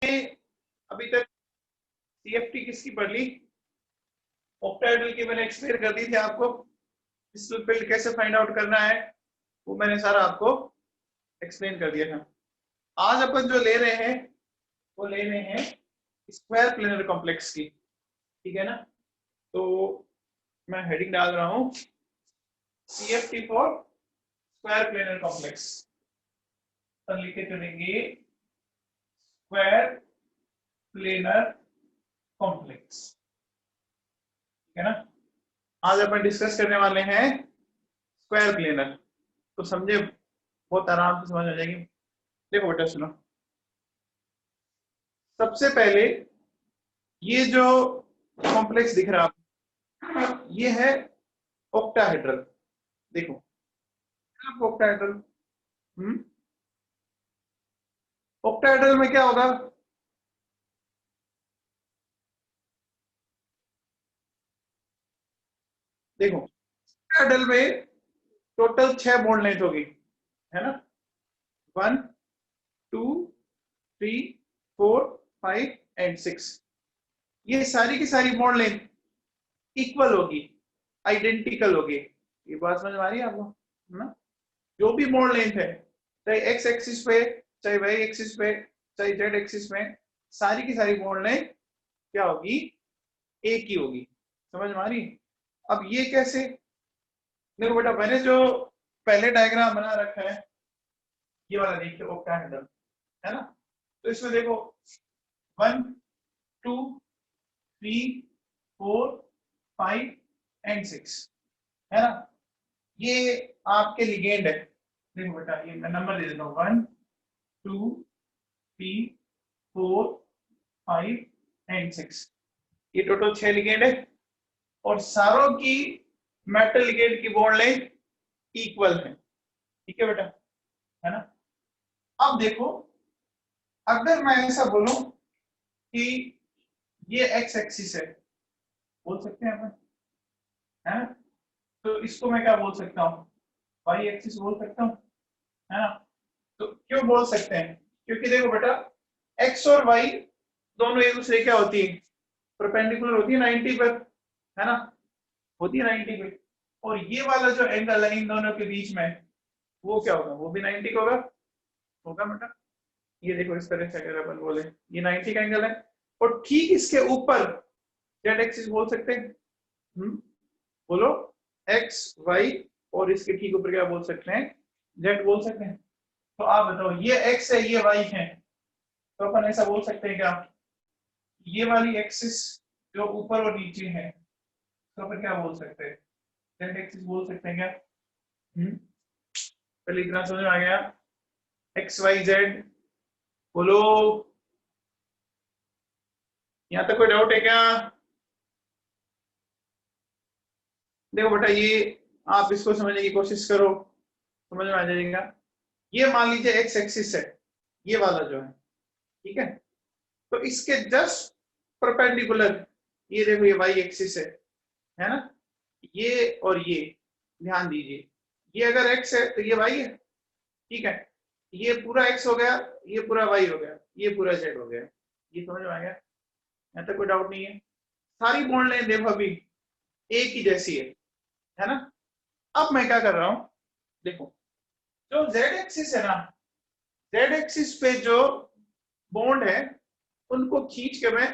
अभी तक CFT किसकी पढ़ ली? ऑक्टाहेड्रल की मैंने एक्सप्लेन कर दी थी आपको। क्रिस्टल फील्ड कैसे फाइंड आउट करना है वो मैंने सारा आपको एक्सप्लेन कर दिया था। आज अपन जो ले रहे हैं वो ले रहे हैं स्क्वायर प्लेनर कॉम्प्लेक्स की, ठीक है ना। तो मैं हेडिंग डाल रहा हूं CFT for square planar complex, पर लिखे चलेंगे स्क्वायर प्लेनर कॉम्प्लेक्स, ठीक है ना। आज अपन डिस्कस करने वाले हैं स्क्वायर प्लेनर, तो समझे बहुत आराम से समझ आ जाएगी। देखो बेटा सुनो, सबसे पहले ये जो कॉम्प्लेक्स दिख रहा है ये है ऑक्टाहेड्रल। देखो ऑक्टाहेड्रल, ऑक्टाहेड्रल में क्या होगा? देखो ऑक्टाहेड्रल में टोटल 6 बॉन्ड लेंथ होगी, है ना। 1 2 3 4 5 एंड 6। ये सारी की सारी बॉन्ड लेंथ इक्वल होगी, आइडेंटिकल होगी। ये बात समझ में आ रही है आपको, है ना। जो भी बॉन्ड लेंथ है, चाहे एक्स एक्सिस पे, चाहे वाई एक्सिस पे, चाहे जेड एक्सिस में, सारी की सारी बॉन्ड लेंथ क्या होगी? एक ही होगी। समझ में आ रही? अब ये कैसे? देखो बेटा, मैंने जो पहले डायग्राम बना रखा है ये वाला देखिए ऑक्टाहेड्रल, है ना। तो इसमें देखो 1 2 3 4 5 एंड 6, है ना। ये आपके लिगेंड है। देखो बेटा, ये मैं नंबर दे देता हूँ 1 2 3 4 5 एंड 6। ये टोटल 6 लिगेंड है और सारों की मेटल लिगेंड की बॉन्ड लेंथ इक्वल है, ठीक है बेटा, है ना। अब देखो, अगर मैं ऐसा बोलूं कि ये एक्स एक्सिस है, बोल सकते हैं अपन, है ना। तो इसको मैं क्या बोल सकता हूँ? वाई एक्सिस बोल सकता हूँ, है ना। तो क्यों बोल सकते हैं? क्योंकि देखो बेटा, एक्स और वाई दोनों एक दूसरे क्या होती है? परपेंडिकुलर होती है 90 पर, है ना, होती है 90 पे। और ये वाला जो एंगल है इन दोनों के बीच में, वो क्या होगा? वो भी 90 का होगा, होगा बेटा। ये देखो इस तरह से अगर अपन बोले ये 90 का एंगल है, और ठीक इसके ऊपर जेड एक्सिस बोल सकते हैं। बोलो, एक्स वाई, और इसके ठीक ऊपर क्या बोल सकते हैं? जेड बोल सकते हैं। तो आप बताओ, ये एक्स है ये वाई है, तो अपन ऐसा बोल सकते हैं क्या? ये वाली एक्सिस जो ऊपर और नीचे है, तो अपन क्या बोल सकते हैं? जेड एक्सिस बोल सकते हैं क्या? पहले इतना समझ में आ गया? एक्स वाई जेड, बोलो, यहाँ तक कोई डाउट है क्या? देखो बेटा, ये आप इसको समझने की कोशिश करो, समझ में आ जाएगा। ये मान लीजिए एक्स एक्सिस है, ये वाला जो है, ठीक है। तो इसके जस्ट परपेंडिकुलर ये देखो, ये वाई एक्सिस है ना। ये और ये ध्यान दीजिए, ये अगर एक्स है तो ये वाई है, ठीक है। ये पूरा एक्स हो गया, ये पूरा वाई हो गया, ये पूरा जेड हो गया। ये समझ में आ गया? यहाँ तक कोई डाउट नहीं है? सारी बॉन्ड लेंथ देखो अभी एक ही जैसी है ना। अब मैं क्या कर रहा हूं, देखो, जो जेड एक्सिस है ना, जेड एक्सिस पे जो बॉन्ड है उनको खींच के मैं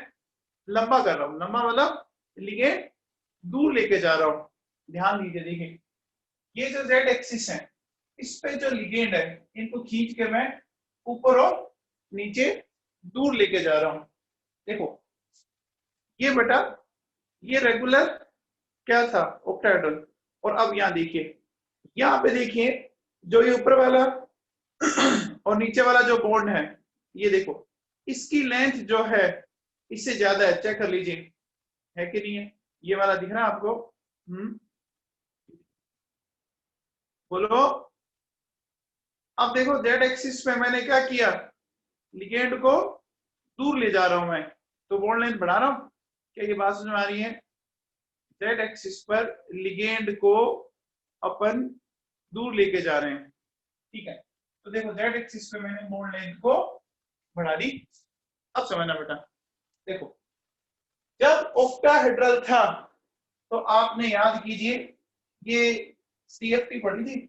लंबा कर रहा हूं। लंबा मतलब लिगेंड दूर लेके जा रहा हूं। ध्यान दीजिए, देखिए ये जो जेड एक्सिस है इस पे जो लिगेंड है इनको खींच के मैं ऊपर और नीचे दूर लेके जा रहा हूं। देखो ये बेटा, ये रेगुलर क्या था? ऑक्टाहेड्रल। और अब यहाँ देखिए, यहाँ पे देखिए जो ये ऊपर वाला और नीचे वाला जो बॉन्ड है, ये देखो इसकी लेंथ जो है इससे ज्यादा है। चेक कर लीजिए, है कि नहीं है? ये वाला दिख रहा है आपको? बोलो। अब देखो जेड एक्सिस पे मैंने क्या किया? लिगेंड को दूर ले जा रहा हूं मैं, तो बॉन्ड लेंथ बढ़ा रहा हूं। क्या ये बात समझ में आ रही है? जेड एक्सिस पर लिगेंड को अपन दूर लेके जा रहे हैं, ठीक है। तो देखो जेड एक्सिस पे मैंने बॉन्ड लेंथ को बढ़ा दी, अब समझना बेटा, देखो जब ऑक्टाहेड्रल था तो आपने याद कीजिए ये CFT पढ़ी थी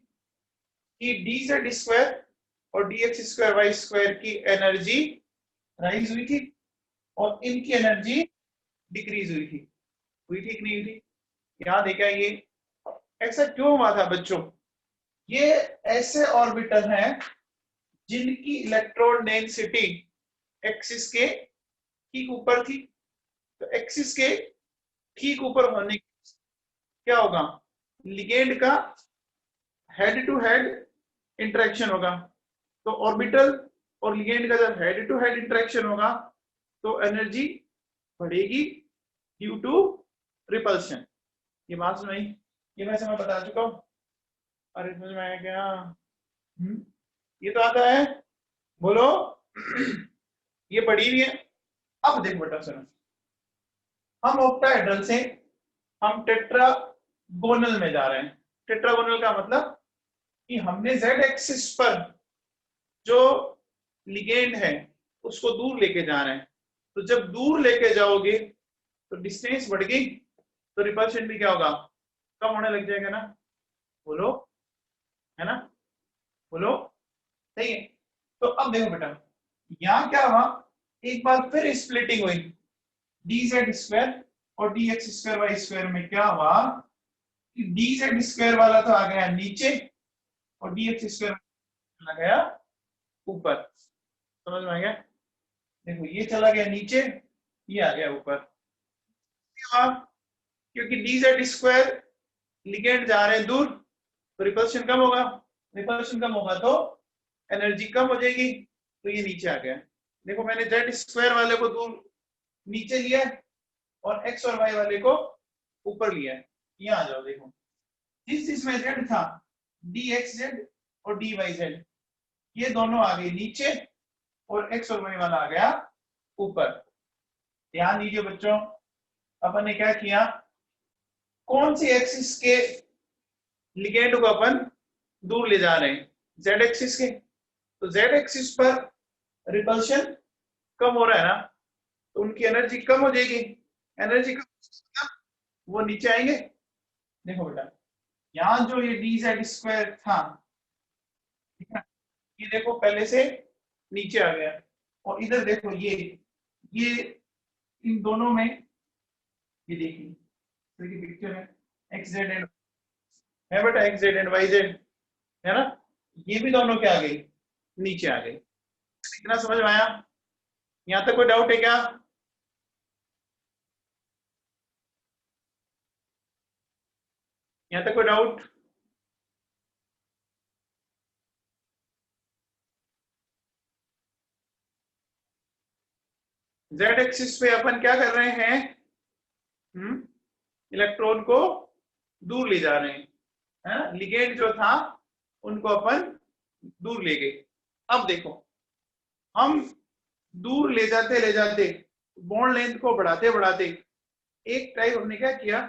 कि dz स्क्वायर और dx स्क्वायर वाई स्क्वायर की एनर्जी राइज हुई थी और इनकी एनर्जी डिक्रीज हुई थी कि नहीं हुई थी? याद है क्या ये? ऐसा क्यों हुआ था बच्चों? ये ऐसे ऑर्बिटल हैं जिनकी इलेक्ट्रॉन डेंसिटी एक्सिस के ठीक ऊपर थी, तो एक्सिस के ठीक ऊपर होने क्या होगा, लिगेंड का हेड टू हेड इंटरेक्शन होगा। तो ऑर्बिटल और लिगेंड का जब हेड टू हेड इंटरेक्शन होगा तो एनर्जी बढ़ेगी ड्यू टू रिपल्शन। ये बात सुनाई, ये वैसे मैं बता चुका हूं। अरे समझ में आया क्या? ये तो आता है, बोलो। ये पढ़ी हुई है। अब देख बेटा सुनो, हम ऑक्टाहेड्रल से हम टेट्रागोनल में जा रहे हैं। टेट्रागोनल का मतलब कि हमने जेड एक्सिस पर जो लिगेंड है उसको दूर लेके जा रहे हैं। तो जब दूर लेके जाओगे तो डिस्टेंस बढ़ गई तो रिपल्शन भी क्या होगा, कम होने लग जाएगा ना। बोलो, है ना? बोलो, सही है। तो अब देखो बेटा, यहां क्या हुआ, एक बार फिर स्प्लिटिंग हुई dz स्क्वायर और dx स्क्वायर वाई स्क्वायर में। क्या हुआ कि dz स्क्वायर वाला तो आ गया नीचे और dx स्क्वायर चला गया ऊपर। समझ में आ गया? देखो ये चला गया नीचे, ये आ गया ऊपर। क्योंकि dz स्क्वायर लिगेंड जा रहे हैं दूर तो रिपल्शन कम होगा, रिपल्शन कम होगा तो एनर्जी कम हो जाएगी, तो ये नीचे आ गया। देखो मैंने जेड स्क्वायर वाले को दूर नीचे लिया और एक्स और वाई वाले को ऊपर लिया। यहाँ आ जाओ, देखो जिस जिसमें जेड था dxz और dyz ये दोनों आ गए नीचे और एक्स और वाई वाला आ गया ऊपर। ध्यान दीजिए बच्चों, अपन ने क्या किया, कौन सी एक्सिस के लिगेंड को अपन दूर ले जा रहे हैं, जेड एक्सिस के। तो जेड एक्सिस पर रिपल्शन कम हो रहा है ना, तो उनकी एनर्जी कम हो जाएगी। एनर्जी कम, वो नीचे आएंगे। देखो बेटा, यहां जो ये dz स्क्वायर था, ठीक है, ये देखो पहले से नीचे आ गया और इधर देखो ये इन दोनों में, ये देखिए पिक्चर है एक्स जेड एंड है बेटा, x z and y z है ना, ये भी दोनों क्या आ गई, नीचे आ गई। इतना समझ में आया? यहां तक कोई डाउट है क्या? यहां तक कोई डाउट? जेड एक्सिस पे अपन क्या कर रहे हैं, इलेक्ट्रॉन को दूर ले जा रहे हैं, है ना। लिगेंड जो था उनको अपन दूर ले गए। अब देखो हम दूर ले जाते बॉन्ड लेंथ को बढ़ाते बढ़ाते एक टाइम हमने क्या किया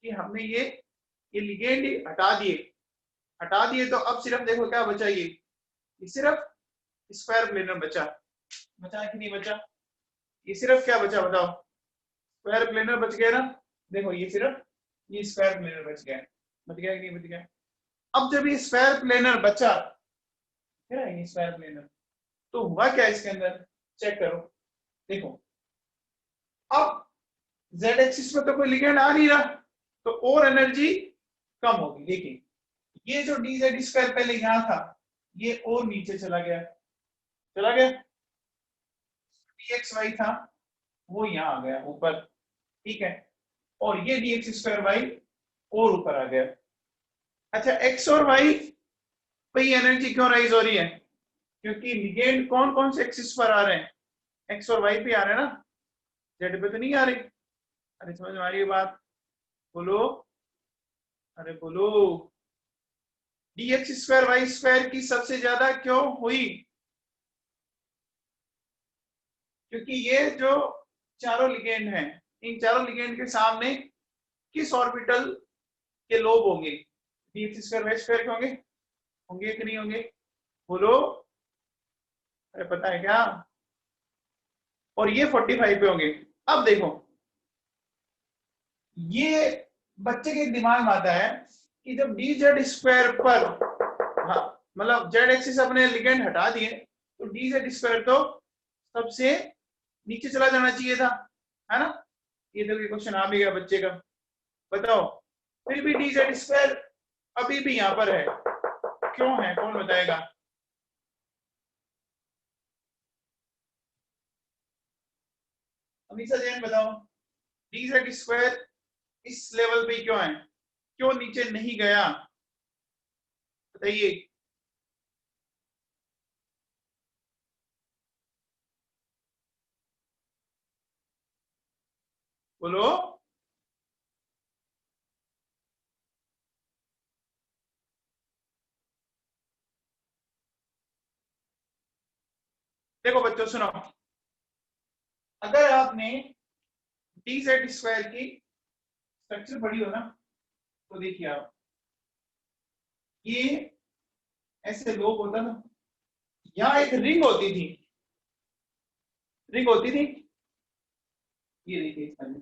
कि हमने ये लिगेंड हटा दिए तो अब सिर्फ देखो क्या बचा, ये सिर्फ स्क्वायर प्लेनर बचा कि नहीं बचा? ये सिर्फ क्या बचा बताओ, स्क्वायर प्लेनर बच गया ना। देखो ये सिर्फ ये स्क्वायर प्लेनर बच गया कि नहीं बच गया? अब जब ये स्क्वायर प्लेनर बचा, है ना, ये स्क्वायर प्लेनर, तो हुआ क्या इसके अंदर, चेक करो। देखो अब जेड एक्सिस में तो कोई लिगेंड आ नहीं रहा, तो और एनर्जी कम होगी। देखिए ये जो dz स्क्वायर पहले यहां था ये और नीचे चला गया, dxy था वो यहां आ गया ऊपर, ठीक है, और ये dx स्क्वायर वाई और ऊपर आ गया। अच्छा एक्स और वाई पे एनर्जी क्यों राइज हो रही है? क्योंकि लिगेंड कौन कौन से एक्सिस पर आ रहे हैं, एक्स और वाई पे आ रहे हैं ना, जेड पे तो नहीं आ रही। अरे समझ में आ रही है बात? बोलो, अरे बोलो। dx स्क्वायर वाई स्क्वायर की सबसे ज्यादा क्यों हुई? क्योंकि ये जो चारों लिगेंड हैं, इन चारों लिगेंड के सामने किस ऑर्बिटल के लोब होंगे, dx स्क्वायर वाई स्क्वायर के होंगे कि नहीं होंगे? बोलो, अरे पता है क्या? और ये 45 पे होंगे। अब देखो, ये बच्चे के दिमाग में आता है कि जब डी जेड स्क्वायर पर, हाँ, मतलब जेड एक्सिस अपने लिगेंड हटा दिए तो डी जेड स्क्वायर तो सबसे नीचे चला जाना चाहिए था, है ना। ये तो क्वेश्चन आ भी गया बच्चे का। बताओ, फिर भी डी जेड स्क्वायर अभी भी यहां पर है, क्यों है, कौन बताएगा? अमीषा जैन बताओ, डी जेड स्क्वायर इस लेवल पे क्यों है, क्यों नीचे नहीं गया, बताइए। बोलो। देखो बच्चों सुनो, अगर आपने डी जेड स्क्वायर की स्ट्रक्चर पढ़ी हो ना, तो देखिए आप, ये ऐसे लोग होता था, यहाँ एक रिंग होती थी, रिंग होती थी, ये देखिए इस तरह।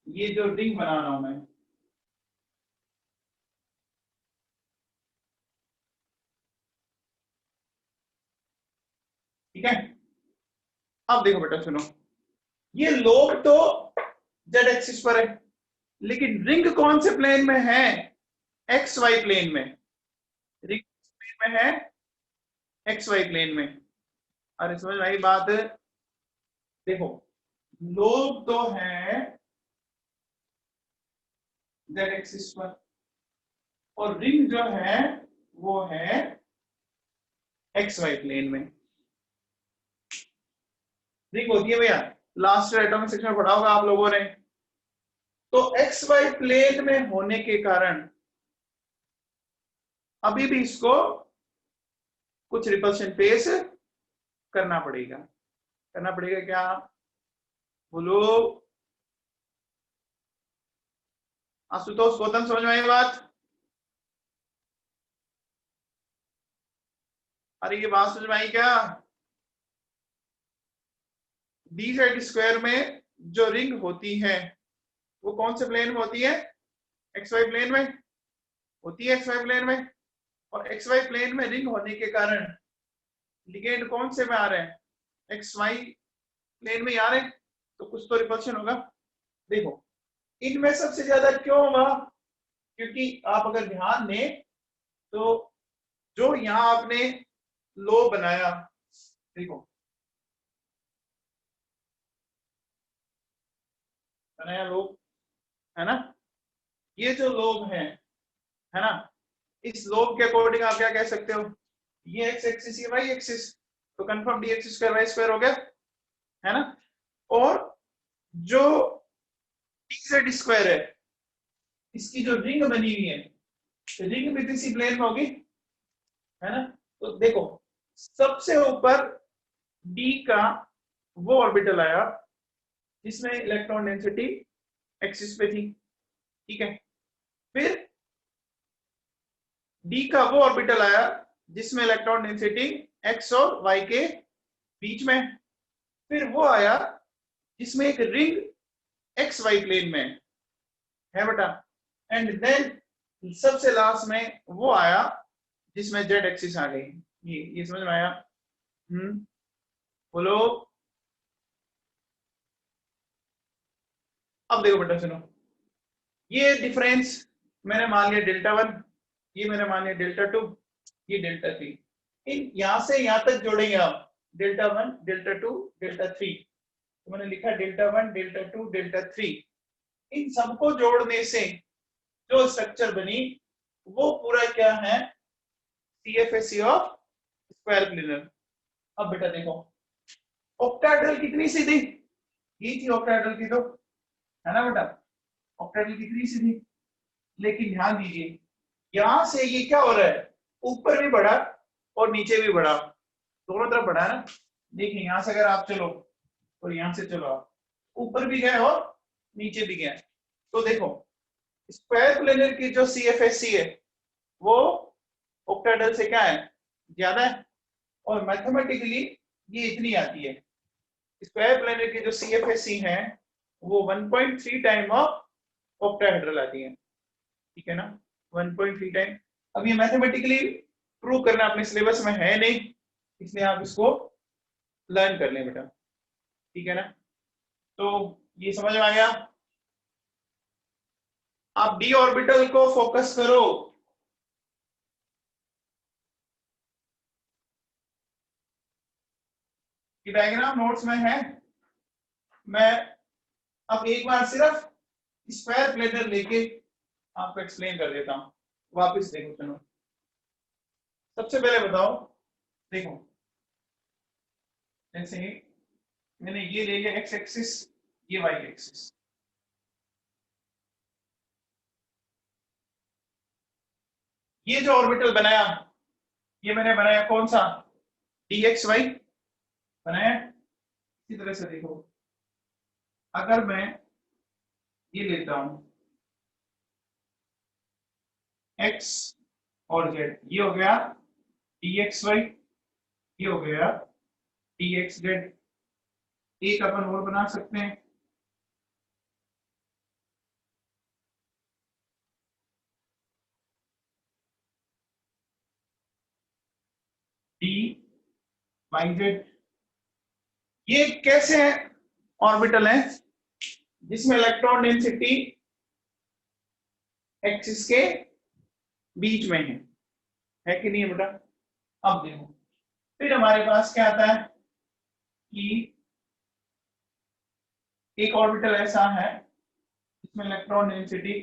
ये जो रिंग बना रहा हूं मैं, ठीक है। अब देखो बेटा सुनो, ये लोग तो जेड एक्सिस पर है, लेकिन रिंग कौन से प्लेन में है? एक्स वाई प्लेन में। रिंग प्लेन में है, एक्स वाई प्लेन में। अरे समझ में आई बात? देखो, लोग तो है जेड एक्सिस पर, और रिंग जो है वो है एक्स वाई प्लेन में। रिंग होती है भैया, लास्ट एटॉमिक सेक्शन में पढ़ा होगा आप लोगों ने। तो एक्स वाई प्लेन में होने के कारण अभी भी इसको कुछ रिपल्शन फेस करना पड़ेगा। करना पड़ेगा क्या? बोलो। आशुतोष गौतम, समझ में आई बात? अरे ये बात समझ में आई क्या? डी जेड स्क्वायर में जो रिंग होती है वो कौन से प्लेन में होती है? एक्स वाई प्लेन में होती है, एक्स वाई प्लेन में। और एक्स वाई प्लेन में रिंग होने के कारण लिगेंड कौन से में आ रहे हैं? एक्स वाई प्लेन में ही आ रहे हैं, तो कुछ तो रिपल्शन होगा। देखो, इनमें सबसे ज्यादा क्यों होगा? क्योंकि आप अगर ध्यान दें तो जो यहां आपने लो बनाया, देखो बनाया लो, है ना, ये जो लोग हैं, है ना, इस लोग के अकॉर्डिंग आप क्या कह सकते हो? ये एक्स एक्सिस, ये वाई एक्सिस, तो confirm d x square y square हो गया, है ना। और जो डी जेड स्क्वायर है, इसकी जो रिंग बनी हुई है, रिंग भी किसी प्लेन में होगी, है ना। तो देखो, सबसे ऊपर डी का वो ऑर्बिटल आया जिसमें इलेक्ट्रॉन डेंसिटी एक्सिस पे थी, ठीक है। फिर डी का वो ऑर्बिटल आया जिसमें इलेक्ट्रॉन डेंसिटी एक्स और वाई के बीच में। फिर वो आया जिसमें एक रिंग एक्स वाई प्लेन में है बेटा। एंड देन सबसे लास्ट में वो आया जिसमें जेड एक्सिस आ गई। ये समझ में आया? बोलो। अब देखो बेटा सुनो, ये डिफरेंस मैंने मान लिया डेल्टा वन, ये मैंने मान लिया डेल्टा टू, ये डेल्टा थ्री। इन यहां से यहां तक जोड़ेंगे आप, delta one, delta two, delta three. तो मैंने लिखा delta one, delta two, delta three. इन सबको जोड़ने से जो स्ट्रक्चर बनी वो पूरा क्या है? सीएफएसी ऑफ स्क्वायर प्लेनर। अब बेटा देखो, ऑक्टाहेड्रल कितनी सीधी? ये थी ऑक्टाहेड्रल की, तो है ना बेटा, ऑक्टाहेड्रल कितनी सीधी। लेकिन ध्यान दीजिए, यहां से ये क्या हो रहा है? ऊपर भी बढ़ा और नीचे भी बढ़ा, दोनों तरफ बढ़ा है ना। देखिए यहां से अगर आप चलो और यहां से चलो, आप ऊपर भी गए और नीचे भी गए, तो देखो स्क्वायर प्लेनर की जो सीएफएससी है वो ऑक्टाहेड्रल से क्या है? ज्यादा है। और मैथमेटिकली ये इतनी आती है। स्क्वायर प्लेनर की जो CFSC है वो 1.3 टाइम ऑफ ऑक्टाहेड्रल आती है, ठीक है ना, 1.3 टाइम। अब ये मैथमेटिकली प्रूव करना अपने सिलेबस में है नहीं, इसलिए आप इसको लर्न कर लें बेटा, ठीक है ना। तो ये समझ में आ गया। आप डी ऑर्बिटल को फोकस करो। ये डायग्राम नोट्स में है। मैं अब एक बार सिर्फ स्क्वायर प्लेनर लेके आपको एक्सप्लेन कर देता हूं। वापस देखो, चलो सबसे पहले बताओ, देखो जैसे मैंने ये ले लिया एक्स एक्सिस, ये वाई एक्सिस, ये जो ऑर्बिटल बनाया ये मैंने बनाया कौन सा, dxy बनाया। इसी तरह से देखो, अगर मैं ये लेता हूं x और z, ये हो गया dxy, ये हो गया dxz। एक अपन और बना सकते हैं, dyz। ये कैसे है ऑर्बिटल है जिसमें इलेक्ट्रॉन डेंसिटी एक्सिस के बीच में है कि नहीं है बेटा। अब देखो फिर हमारे पास क्या आता है कि एक ऑर्बिटल ऐसा है जिसमें इलेक्ट्रॉन डेंसिटी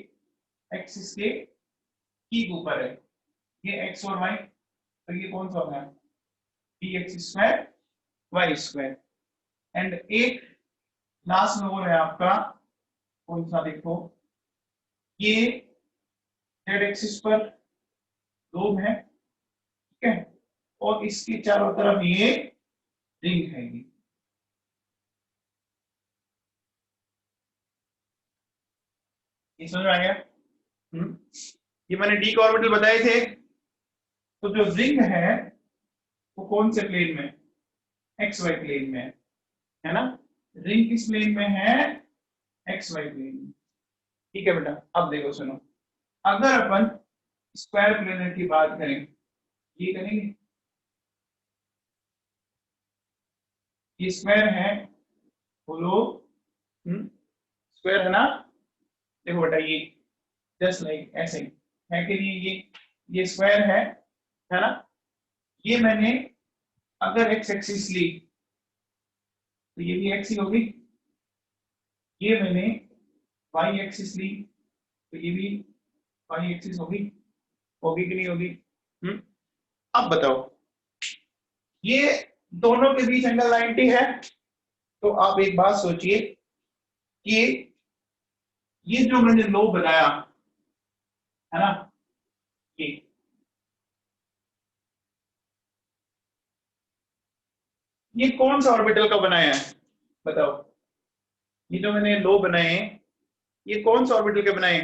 एक्सिस के ठीक ऊपर है, ये एक्स और वाई, तो ये कौन सा हो गया d x square y square. And एक लास्ट में वो है आपका कौन सा, देखो ये जेड एक्सिस पर लोब है, ठीक है, और इसके चारों तरफ ये रिंग है। ये समझ में आ गया। ये मैंने डी के ऑर्बिटल बताए थे। तो जो रिंग है वो कौन से प्लेन में, एक्स वाई प्लेन में है ना। रिंग किस प्लेन में है, एक्स वाई प्लेन में, ठीक है बेटा। अब देखो सुनो, अगर अपन स्क्वायर प्लेनर की बात करें, ये करेंगे, ये स्क्वायर है, बोलो स्क्वायर है ना। देखो बेटा ये जस्ट लाइक ऐसे ही है कि नहीं, ये स्क्वायर है ना। ये मैंने अगर एक्स एक्सिस ली तो ये भी एक्स ही होगी, ये मैंने वाई एक्सिस ली तो ये भी वाई एक्सिस होगी, होगी कि नहीं होगी। अब बताओ, ये दोनों के बीच एंगल 90 है। तो आप एक बात सोचिए कि ये जो मैंने लो बनाया है ना, ये कौन सा ऑर्बिटल का बनाया है बताओ। ये जो मैंने लो बनाए ये कौन सा ऑर्बिटल के बनाए,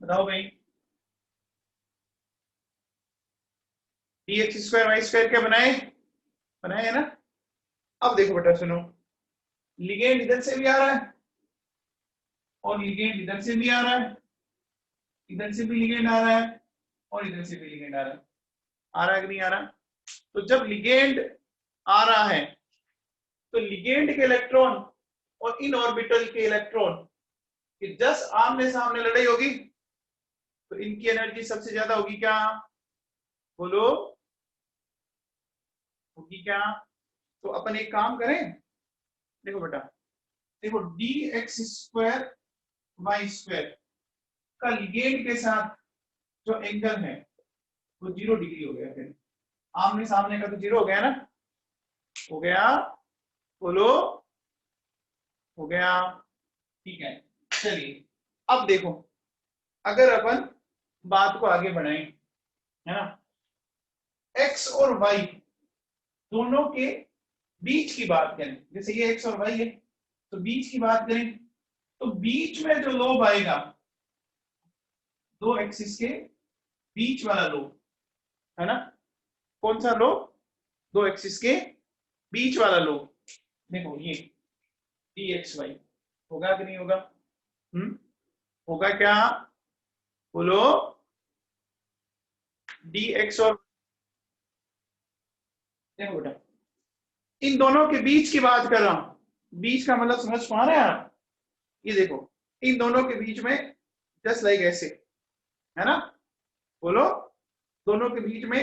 बताओ भाई। D x square y square क्या बनाए, बनाए है ना। अब देखो बेटा सुनो, लिगेंड इधर से भी आ रहा है और लिगेंड इधर से भी आ रहा है, इधर से भी लिगेंड आ रहा है और इधर से भी लिगेंड आ रहा है, आ रहा है कि नहीं आ रहा। तो जब लिगेंड आ रहा है तो लिगेंड के इलेक्ट्रॉन और इन ऑर्बिटल के इलेक्ट्रॉन की जस्ट आमने सामने लड़ाई होगी, तो इनकी एनर्जी सबसे ज्यादा होगी क्या, बोलो होगी क्या। तो अपन एक काम करें, देखो बेटा, देखो d x square y square का लिगेंड के साथ जो एंगल है वो 0 डिग्री हो गया। फिर आमने सामने का तो 0 हो गया ना, हो गया, बोलो हो गया, ठीक है। चलिए अब देखो, अगर अपन बात को आगे बढ़ाएं, है ना, एक्स और वाई दोनों के बीच की बात करें, जैसे ये एक्स और वाई है तो बीच की बात करें, तो बीच में जो लोब आएगा दो एक्सिस के बीच वाला लोब है ना, कौन सा लोब, दो एक्सिस के बीच वाला लोब, देखो ये dxy होगा कि नहीं होगा? होगा क्या? बोलो। dx और देखो बेटा, इन दोनों के बीच की बात कर रहा हूं। बीच का मतलब समझ पा रहे हैं आप? ये देखो, इन दोनों के बीच में जस्ट लाइक ऐसे, है ना? बोलो, दोनों के बीच में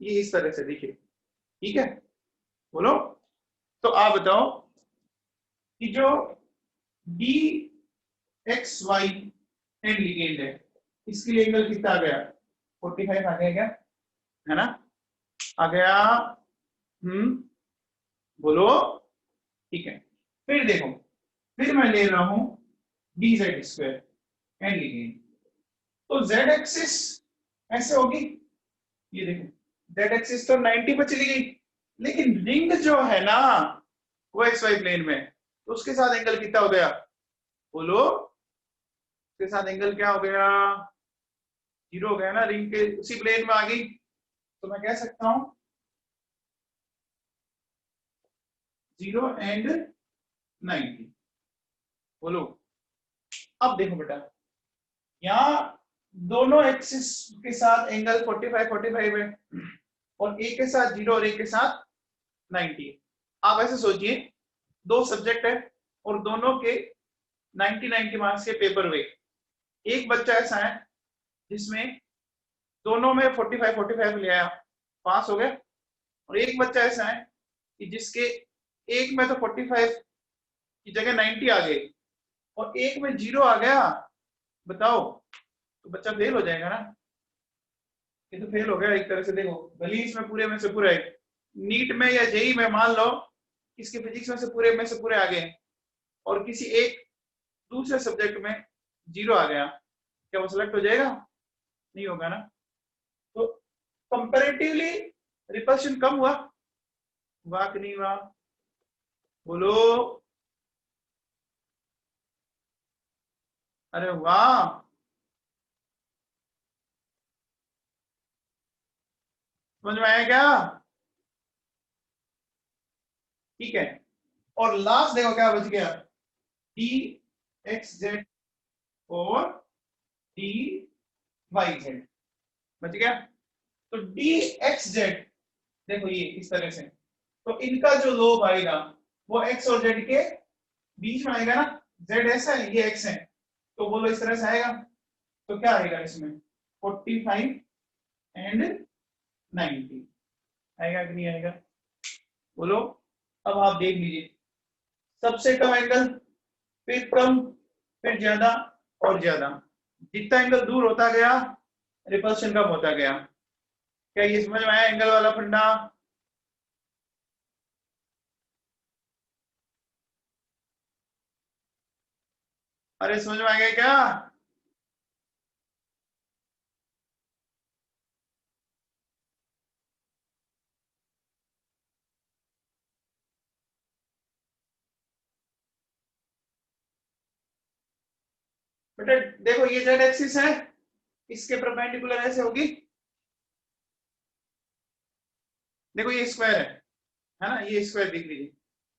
ये इस तरह से दिखे, ठीक है? बोलो। तो आप बताओ कि जो d x y and legend है, इसके लिए एंगल कितना आ गया? 45 आ गया क्या? है ना? आ गया। बोलो। ठीक है, फिर देखो, फिर मैं ले रहा हूं D z square and ligand. तो जेड एक्सिस ऐसे होगी, ये देखो जेड एक्सिस तो 90 पे चली गई, लेकिन रिंग जो है ना वो एक्स वाई प्लेन में, तो उसके साथ एंगल कितना हो गया? बोलो। उसके साथ एंगल क्या हो गया? 0 हो गया ना, रिंग के उसी प्लेन में आ गई। तो मैं कह सकता हूं 0 एंड 90। बोलो। अब देखो बेटा, यहाँ दोनों एक्सिस के साथ एंगल 45 45 है, और एक के साथ 0 और एक के साथ 90। आप ऐसे सोचिए, दो सब्जेक्ट है और दोनों के 90 मार्क्स के पेपर हुए। एक बच्चा ऐसा है जिसमें दोनों में 45 45 ले आया, पास हो गया। और एक बच्चा ऐसा है कि जिसके एक में तो 45 की जगह 90 आ गई और एक में 0 आ गया। बताओ, तो बच्चा फेल हो जाएगा ना? ये तो फेल हो गया एक तरह से। देखो, भले ही इसमें पूरे में से पूरे नीट में या जेई में मान लो इसके फिजिक्स में से पूरे आ गए, और किसी एक दूसरे सब्जेक्ट में 0 आ गया, क्या वो सिलेक्ट हो जाएगा? नहीं होगा ना। तो कंपैरेटिवली रिपल्शन कम हुआ, हुआ कि नहीं हुआ? बोलो। अरे वाह, समझ में आया क्या? ठीक है, और लास्ट देखो क्या बच गया, डी एक्स जेड और डी वाई जेड बच गया। तो डी एक्स जेड देखो ये इस तरह से, तो इनका जो लोब आएगा वो एक्स और जेड के बीच में आएगा ना। जेड ऐसा है, ये एक्स है, तो बोलो इस तरह से आएगा। तो क्या आएगा इसमें? 45 एंड 90 आएगा कि नहीं आएगा? बोलो। अब आप देख लीजिए, सबसे कम एंगल, फिर कम, फिर ज्यादा और ज्यादा। जितना एंगल दूर होता गया रिपल्शन कम होता गया। क्या ये समझ में आया एंगल वाला फंडा? अरे समझ में आ गया क्या? बेटा देखो, ये जेड एक्सिस है, इसके परपेंडिकुलर ऐसे होगी। देखो ये स्क्वायर है ना, ये स्क्वायर देख लीजिए।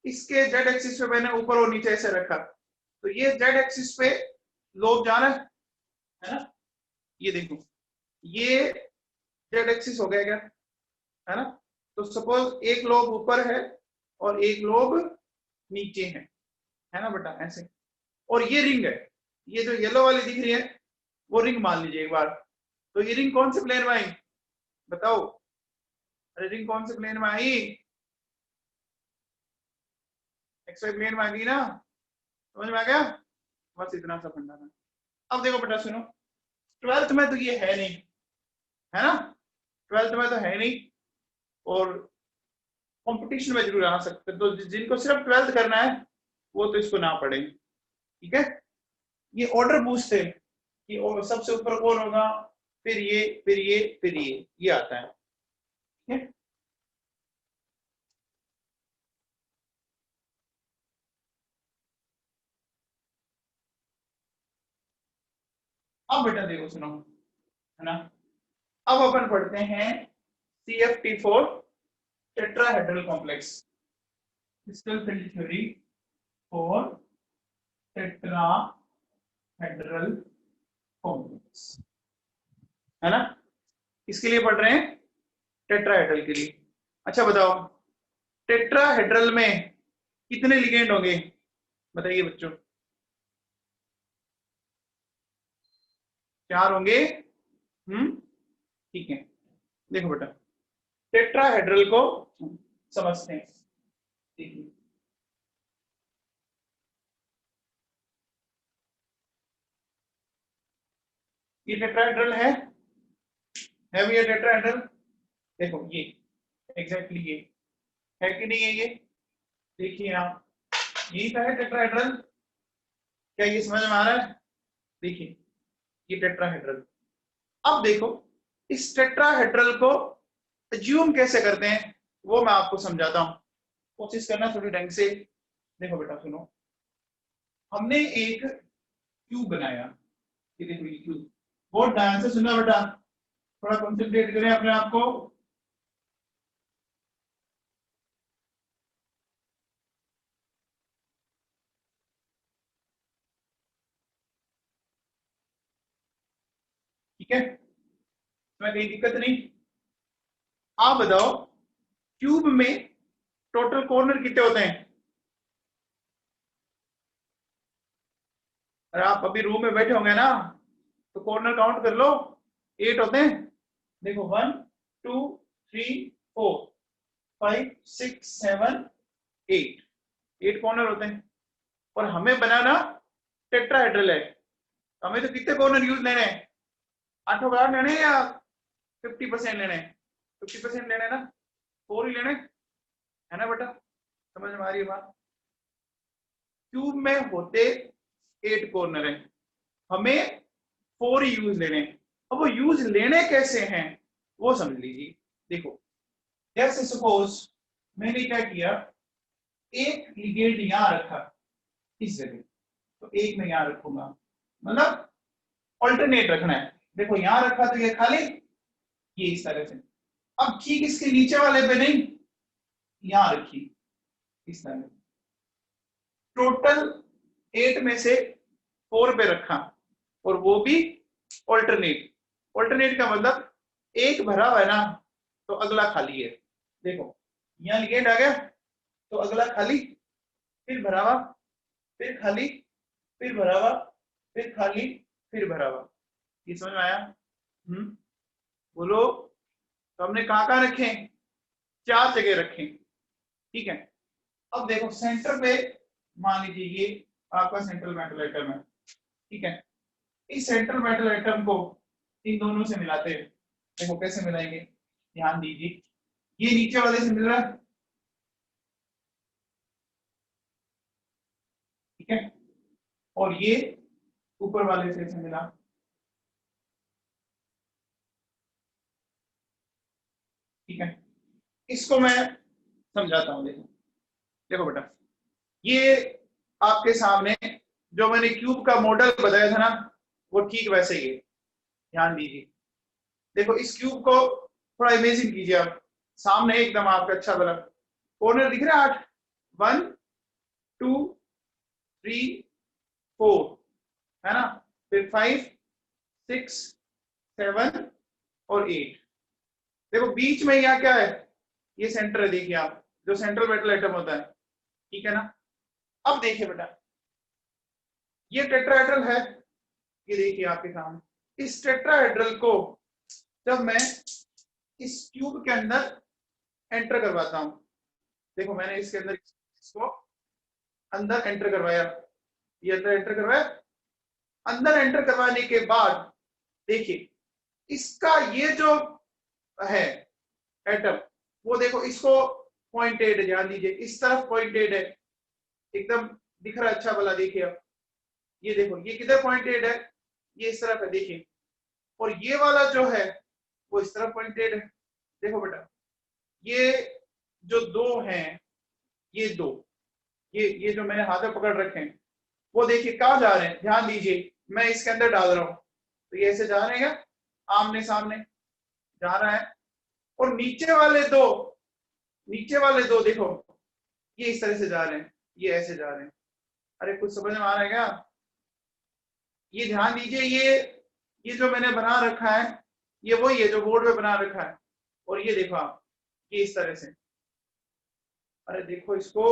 इसके जेड एक्सिस पे मैंने ऊपर और नीचे ऐसे रखा, तो ये जेड एक्सिस पे लोब जा रहा है ना? ये देखो, ये जेड एक्सिस हो गया क्या? है ना? तो सपोज एक लोब ऊपर है और एक लोब नीचे है ना बेटा? ऐसे। और ये रिंग है, ये जो येलो वाली दिख रही है वो रिंग मान लीजिए एक बार। तो ये रिंग कौन से प्लेन में आई? बताओ। अरे रिंग कौन से प्लेन में आई? एक्स वाई प्लेन में आ गई ना? समझ में आ गया? बस इतना सा फंडा था। अब देखो बेटा सुनो, ट्वेल्थ में तो ये है नहीं, है ना? ट्वेल्थ में तो है नहीं, और कंपटीशन में जरूर आ सकते, तो जिनको सिर्फ ट्वेल्थ करना है वो तो इसको ना पढ़े, ठीक है? ये ऑर्डर पूछते कि सबसे ऊपर कौन होगा, फिर ये, फिर ये, फिर ये आता है, ठीक है? अब बेटा देखो सुनो, है ना? अब अपन पढ़ते हैं CFT4 tetrahedral complex, crystal field theory for tetrahedral complex, है ना? इसके लिए पढ़ रहे हैं, टेट्राहेड्रल के लिए। अच्छा बताओ, टेट्राहेड्रल में कितने लिगेंड होंगे? बताइए बच्चों। 4 होंगे। ठीक है, देखो बेटा, टेट्राहेड्रल को समझते हैं। देखिए, ये टेट्राहेड्रल है भी ये टेट्राहेड्रल। देखो ये एग्जैक्टली ये है कि नहीं है? ये देखिए आप, यही तो है टेट्राहेड्रल। क्या ये समझ में आ रहा है? देखिए ये टेट्राहेड्रल। अब देखो, इस टेट्राहेड्रल को अज्यूम कैसे करते हैं वो मैं आपको समझाता हूं, कोशिश करना थोड़ी ढंग से। देखो बेटा सुनो, हमने एक क्यूब बनाया, ये देखो ये क्यूब। बहुत ध्यान से सुना बेटा, थोड़ा कंसंट्रेट करें अपने आप को। ठीक है, इसमें कोई दिक्कत नहीं। आप बताओ, क्यूब में टोटल कॉर्नर कितने होते हैं? अरे आप अभी रूम में बैठे होंगे ना, तो कॉर्नर काउंट कर लो, 8 होते हैं। देखो 1 2 3 4 5 6 7 8 कॉर्नर होते हैं। और हमें बनाना टेट्राहेड्रल है, हमें तो कितने कॉर्नर यूज लेने हैं? 8 लेने हैं या 50% लेने हैं? 50% लेने ना, 4 ही लेने, है ना बेटा? समझ में आ रही है बात? क्यूब में होते 8 कॉर्नर हैं, हमें 4 ही यूज लेने हैं। अब वो यूज लेने कैसे हैं वो समझ लीजिए। देखो जैसे सपोज मैंने क्या किया, एक लिगेंड यहां रखा इस जगह, तो एक में यहां रखूंगा, मतलब ऑल्टरनेट रखना है। देखो यहां रखा तो ये खाली, ये इस तरह से। अब ठीक इसके नीचे वाले पे नहीं, यहां रखी इस तरह। टोटल 8 में से 4 पे रखा, और वो भी ऑल्टरनेट। ऑल्टरनेट का मतलब एक भरा हुआ है ना, तो अगला खाली है। देखो यहां लिगेंड आ गया, तो अगला खाली, फिर भरा हुआ, फिर खाली, फिर भरा हुआ, फिर खाली, फिर भरा हुआ। ये समझ में आया? बोलो। तो हमने कहाँ कहाँ रखे? 4 जगह रखे, ठीक है। अब देखो सेंटर पे मान लीजिए ये आपका सेंट्रल मेटल एटम है, ठीक है। इस सेंट्रल मेटल एटम को इन दोनों से मिलाते हैं। देखो कैसे मिलाएंगे, ध्यान दीजिए। ये नीचे वाले से मिल रहा है, ठीक है, और ये ऊपर वाले से मिला, ठीक है। इसको मैं समझाता हूं। देखो देखो बेटा, ये आपके सामने जो मैंने क्यूब का मॉडल बताया था ना, वो ठीक वैसे ही है। ध्यान दीजिए, देखो इस क्यूब को थोड़ा इमेजिन कीजिए आप, सामने एकदम आपका अच्छा वाला कॉर्नर दिख रहा है 8, 1 2 3 4, है ना, फिर 5 6 7 और 8। देखो बीच में यहाँ क्या है, ये सेंटर है, देखिए आप, जो सेंट्रल मेटल एटम होता है, ठीक है ना। अब देखिए बेटा, ये टेट्राहेड्रल है, ये देखिए आपके सामने। इस टेट्राहेड्रल को जब मैं इस क्यूब के अंदर एंटर करवाता हूं, देखो मैंने इसके अंदर इसको अंदर एंटर करवाया, ये अंदर एंटर करवाया। अंदर एंटर करवाने के बाद देखिए इसका ये जो है एटम, वो देखो इसको पॉइंटेड है, ध्यान दीजिए इस तरफ पॉइंटेड है, एकदम दिख रहा है अच्छा वाला। देखिए अब ये देखो ये किधर पॉइंटेड है, ये इस तरफ है, देखिए। और ये वाला जो है वो इस तरफ पॉइंटेड है। देखो बेटा, ये जो दो हैं, ये दो, ये जो मैंने हाथ में पकड़ रखे हैं, वो देखिए कहाँ जा रहे हैं, ध्यान दीजिए। मैं इसके अंदर डाल रहा हूं, तो ये ऐसे जा रहे हैं क्या, आमने सामने जा रहा है। और नीचे वाले दो नीचे वाले दो देखो, ये इस तरह से जा रहे हैं, ये ऐसे जा रहे हैं। अरे कुछ समझ में आ रहा है क्या? ये ध्यान दीजिए, ये जो मैंने बना रखा है ये वही है जो बोर्ड पे बना रखा है। और ये देखो आप, ये इस तरह से, अरे देखो इसको,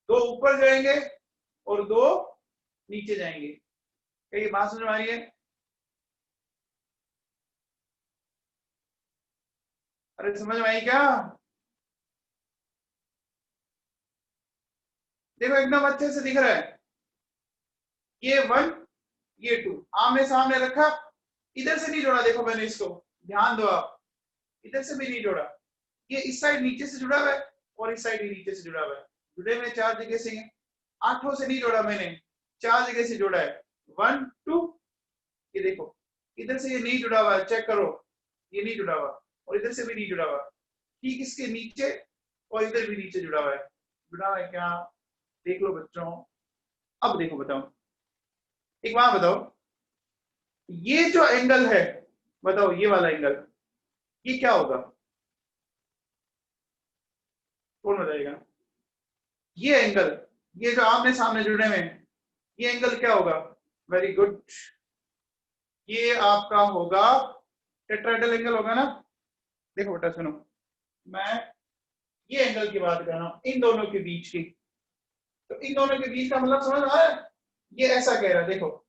दो ऊपर जाएंगे और दो नीचे जाएंगे। क्या ये बात समझ में आ रही है? अरे समझ में आई क्या? देखो एकदम अच्छे से दिख रहा है। ये वन, ये टू आमने सामने रखा, इधर से नहीं जोड़ा, देखो मैंने इसको, ध्यान दो आप, इधर से भी नहीं जोड़ा। ये इस साइड नीचे से जुड़ा हुआ है और इस साइड नीचे से जुड़ा हुआ है, जुड़े हुए चार जगह से हैं। आठों से नहीं जोड़ा मैंने, चार जगह से जोड़ा है, वन टू। ये देखो इधर से ये नहीं जुड़ा हुआ है, चेक करो, ये नहीं जुड़ा हुआ और इधर से भी नहीं जुड़ा हुआ, ठीक इसके नीचे और इधर भी नीचे जुड़ा हुआ है। जुड़ा हुआ है क्या? देख लो बच्चों। अब देखो बताओ, एक बात बताओ, ये जो एंगल है, बताओ ये वाला एंगल, ये क्या होगा? कौन बताएगा? ये एंगल, ये जो आमने सामने जुड़े हुए हैं, ये एंगल क्या होगा? वेरी गुड, ये आपका होगा टेट्राहेड्रल एंगल होगा ना। देखो बेटा सुनो, मैं ये एंगल की बात कर रहा हूं, इन दोनों के बीच की। तो इन दोनों के बीच का मतलब समझ आ रहा है? ये ऐसा कह रहा है, देखो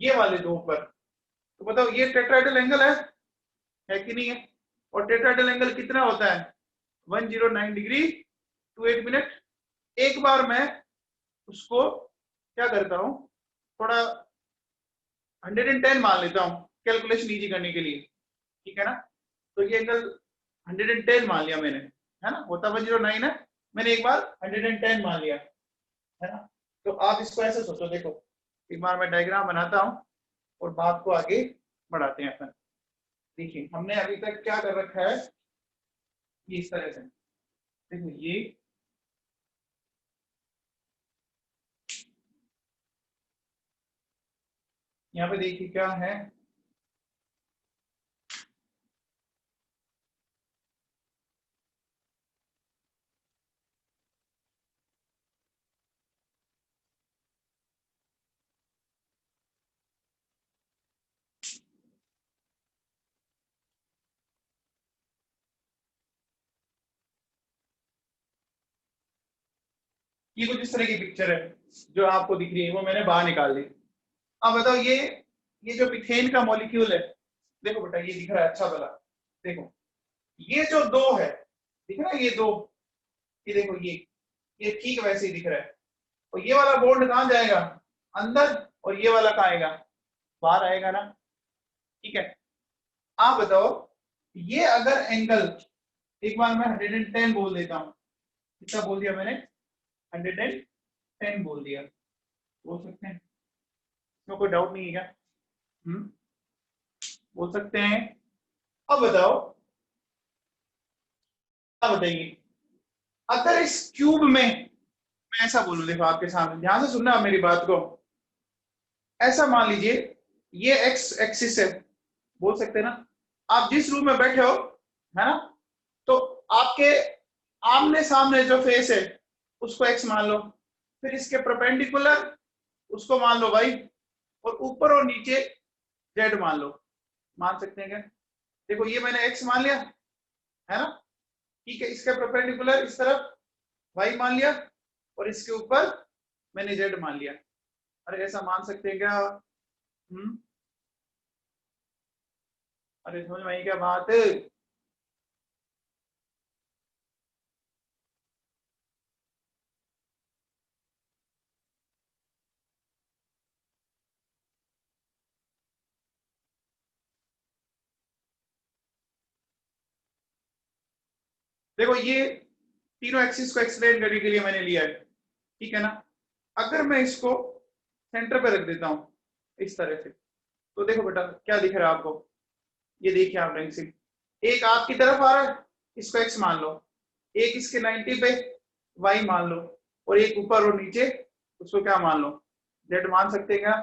ये वाले दो ऊपर। तो बताओ ये टेट्राहेड्रल एंगल है कि नहीं है? और टेट्राहेड्रल एंगल कितना होता है? 109 डिग्री 28 मिनट। एक बार मैं उसको क्या करता हूं, थोड़ा 110 मान लेता हूं कैलकुलेशन इजी करने के लिए, ठीक है ना। तो ये एंगल 110 मान लिया मैंने, है ना, होता 109 है, मैंने एक बार 110 मान लिया, है ना। तो आप इसको ऐसे सोचो, देखो एक बार मैं डायग्राम बनाता हूं और बात को आगे बढ़ाते हैं अपन। देखिए हमने अभी तक क्या कर रखा है, ये इस तरह से, देखो ये यहाँ पे देखिए क्या है, ये कुछ इस तरह की पिक्चर है जो आपको दिख रही है, वो मैंने बाहर निकाल दी। अब बताओ ये जो मीथेन का मॉलिक्यूल है, देखो बेटा ये दिख रहा है अच्छा भला, देखो ये जो दो है, दिख रहा है ये दो, ये देखो ये ठीक वैसे ही दिख रहा है। और ये वाला बॉन्ड कहाँ जाएगा? अंदर। और ये वाला कहाँ आएगा? बाहर आएगा ना, ठीक है। आप बताओ, ये अगर एंगल, एक बार मैं 110 बोल देता हूँ, कितना बोल दिया मैंने? 110 बोल दिया, बोल सकते हैं, इसमें कोई डाउट नहीं है क्या? बोल सकते हैं। अब बताओ, अब बताइए, अगर इस क्यूब में मैं ऐसा बोलूं, देखो आपके सामने ध्यान से सुनना मेरी बात को, ऐसा मान लीजिए ये एक्स एक्सिस है, बोल सकते हैं ना। आप जिस रूम में बैठे हो, है ना, तो आपके आमने सामने जो फेस है उसको एक्स मान लो, फिर इसके परपेंडिकुलर उसको मान लो वाई, और ऊपर और नीचे जेड मान लो। मान सकते हैं क्या? देखो ये मैंने एक्स मान लिया, है ना, ठीक है, इसके परपेंडिकुलर इस तरफ वाई मान लिया और इसके ऊपर मैंने जेड मान लिया। अरे ऐसा मान सकते हैं क्या? अरे समझ में आई क्या बात? देखो ये तीनों एक्सिस को एक्सप्लेन करने के लिए मैंने लिया है, ठीक है ना। अगर मैं इसको सेंटर पे रख देता हूं इस तरह से, तो देखो बेटा क्या दिख रहा है आपको, ये देखिए आप ढंग से, एक आपकी तरफ आ रहा है, इसको एक्स मान लो, एक इसके 90 पे वाई मान लो, और एक ऊपर और नीचे उसको क्या मान लो? जेड मान सकते हैं क्या?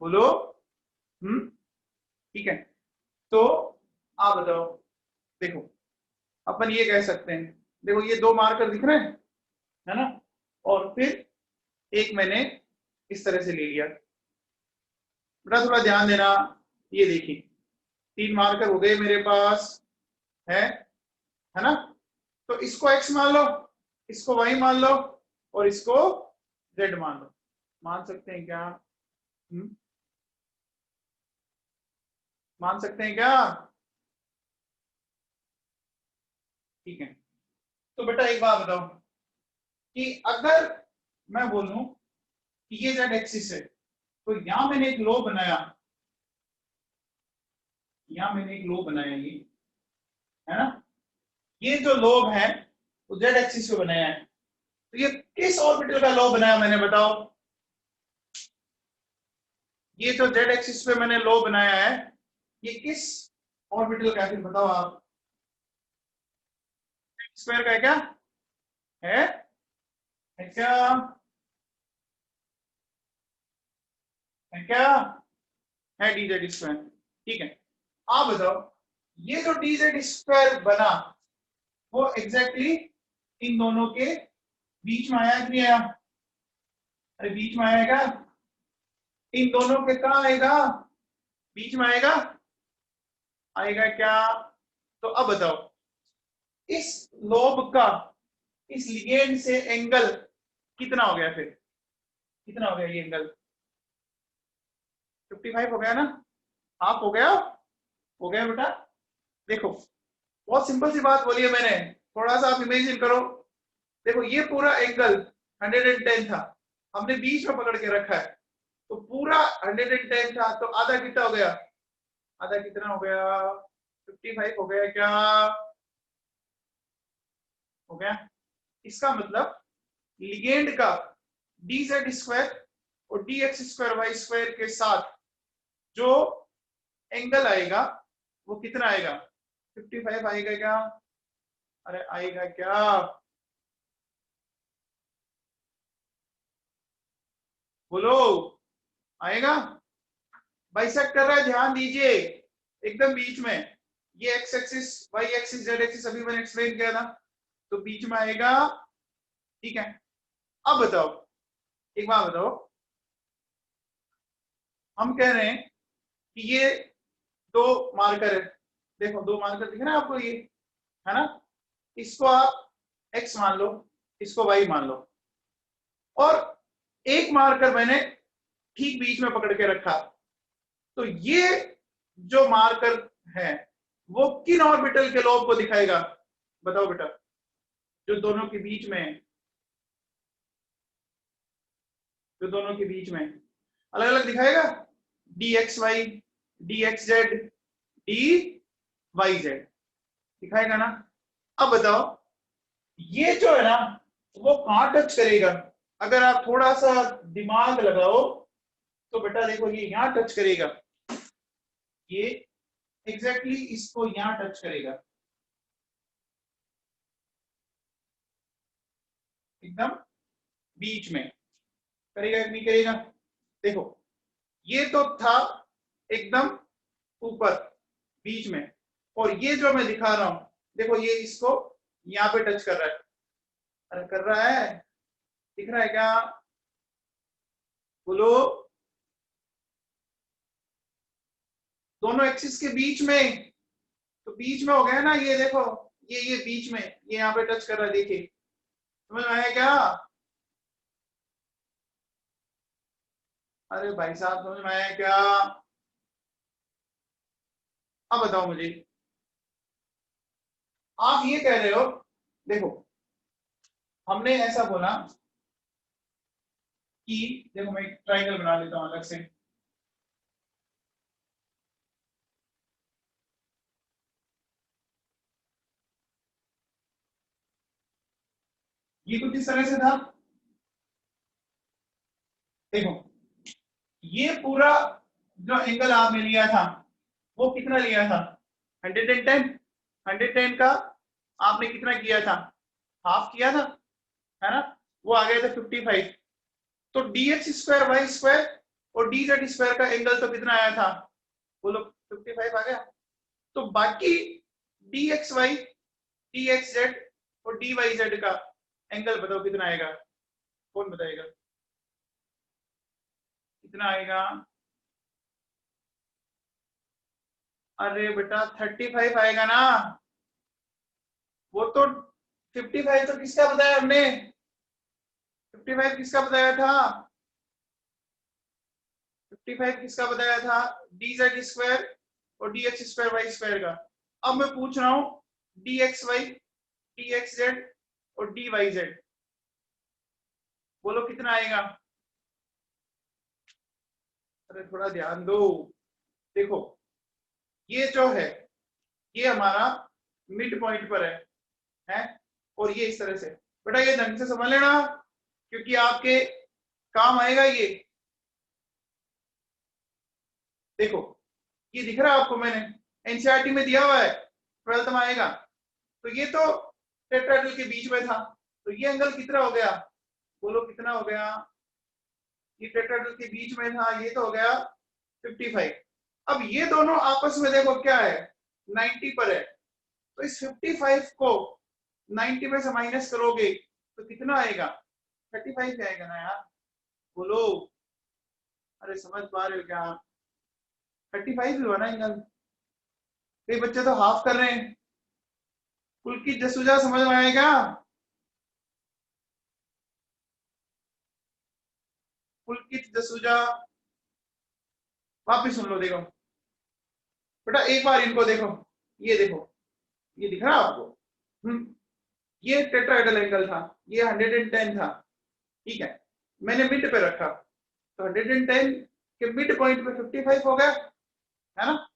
बोलो। ठीक है। तो आप बताओ, देखो अपन ये कह सकते हैं, देखो ये दो मार्कर दिख रहे हैं, है ना, और फिर एक मैंने इस तरह से ले लिया। बेटा थोड़ा ध्यान देना, ये देखिए 3 मार्कर हो गए मेरे पास, है ना, तो इसको x मान लो, इसको y मान लो, और इसको z मान लो। मान सकते हैं क्या? मान सकते हैं क्या? ठीक है। तो बेटा एक बात बताओ कि अगर मैं बोलूं कि ये z एक्सिस है, तो यहां मैंने एक लो बनाया, यहां मैंने एक लो बनाया, ये है ना, ये जो लोब है वो z एक्सिस पे बनाया है, तो ये किस ऑर्बिटल का लो बनाया मैंने, बताओ? ये जो z एक्सिस पे मैंने लो बनाया है, ये किस ऑर्बिटल का है, फिर बताओ आप? स्क्वायर का है क्या? है क्या? है क्या? है dz स्क्वायर। ठीक है, आप बताओ ये जो dz स्क्वायर बना वो एग्जैक्टली इन दोनों के बीच में आया कि नहीं आया? अरे बीच में आएगा, इन दोनों के कहा आएगा? बीच में आएगा, आएगा क्या? तो अब बताओ इस लोब का इस लिगेंड से एंगल कितना हो गया? फिर कितना हो गया ये एंगल? 55 हो गया ना? हाफ हो गया? हो गया बेटा। देखो बहुत सिंपल सी बात बोली है मैंने, थोड़ा सा आप इमेजिन करो। देखो ये पूरा एंगल 110 था, हमने बीच में पकड़ के रखा है, तो पूरा 110 था, तो आधा कितना हो गया? आधा कितना हो गया? 55 हो गया क्या? हो गया। इसका मतलब लिगेंड का dz स्क्वायर और dx स्क्वायर वाई स्क्वायर के साथ जो एंगल आएगा वो कितना आएगा? 55 आएगा क्या? अरे आएगा क्या? बोलो, आएगा? बाइसेक्ट कर रहा है, ध्यान दीजिए, एकदम बीच में। ये x axis, y axis, z axis अभी मैंने एक्सप्लेन किया था, तो बीच में आएगा। ठीक है, अब बताओ, एक बात बताओ, हम कह रहे हैं कि ये दो मार्कर है, देखो दो मार्कर दिख रहे हैं आपको, ये है ना, इसको आप x मान लो, इसको y मान लो, और एक मार्कर मैंने ठीक बीच में पकड़ के रखा, तो ये जो मार्कर है वो किन ऑर्बिटल के लोब को दिखाएगा? बताओ बेटा, जो दोनों के बीच में है, जो दोनों के बीच में अलग अलग दिखाएगा, dxy, dxz, dyz दिखाएगा ना? अब बताओ ये जो है ना वो कहां टच करेगा? अगर आप थोड़ा सा दिमाग लगाओ तो बेटा देखो ये यहां टच करेगा, ये एग्जैक्टली इसको यहां टच करेगा, एकदम बीच में करेगा कि नहीं करेगा? देखो ये तो था एकदम ऊपर बीच में, और ये जो मैं दिखा रहा हूं देखो ये इसको यहाँ पे टच कर रहा है। अरे कर रहा है, दिख रहा है क्या? बोलो, दोनों एक्सिस के बीच में, तो बीच में हो गया ना ये, देखो ये बीच में, ये यहाँ पे टच कर रहा है, देखिए समझ में आया क्या? अरे भाई साहब समझ में आया क्या? अब बताओ मुझे, आप ये कह रहे हो, देखो हमने ऐसा बोला कि, देखो मैं एक ट्राइंगल बना लेता हूं अलग से, ये कुछ इस तरह से था, देखो ये पूरा जो एंगल आपने लिया था वो कितना लिया था? 110, 110 का आपने कितना किया था? हाफ किया था, है ना, वो आ गया था 55, तो dx स्क्वायर वाई स्क्वायर और dz स्क्वायर का एंगल तो कितना आया था? बोलो 55 आ गया। तो बाकी dxy dxz और dyz का एंगल बताओ कितना आएगा, कौन बताएगा कितना आएगा? अरे बेटा 35 आएगा ना। वो तो 55 तो किसका बताया हमने, 55 किसका बताया था, 55 किसका बताया था, dz स्क्वायर और dx स्क्वायर वाई स्क्वायर का। अब मैं पूछ रहा हूं dxy dxz और dyz, बोलो कितना आएगा? अरे थोड़ा ध्यान दो। देखो ये जो है ये हमारा मिड पॉइंट पर है और ये इस तरह से। बेटा ये ढंग से समझ लेना क्योंकि आपके काम आएगा ये। देखो ये दिख रहा है आपको, मैंने एनसीईआरटी में दिया हुआ है, 12th में आएगा। तो ये तो टेट्राहेड्रल के बीच में था, तो ये एंगल कितना हो गया, बोलो कितना हो गया? ये टेट्राहेड्रल के बीच में था, ये तो हो गया 55। अब ये दोनों आपस में देखो क्या है, 90 पर है। तो इस 55 को 90 में से माइनस करोगे तो कितना आएगा, 35 आएगा ना यार, बोलो। अरे समझ पा रहे हो क्या, 35 ही हुआ ना एंगल। कई बच्चे तो हाफ कर रहे हैं। पुलकित जसूजा समझ में आएगा, पुलकित जसूजा वापिस सुन लो। देखो बेटा एक बार इनको देखो, ये देखो ये दिख रहा है आपको, ये टेट्राहेड्रल एंगल था, ये 110 था, ठीक है, मैंने मिड पे रखा तो 110 के मिड पॉइंट पे 55 हो गया, है ना।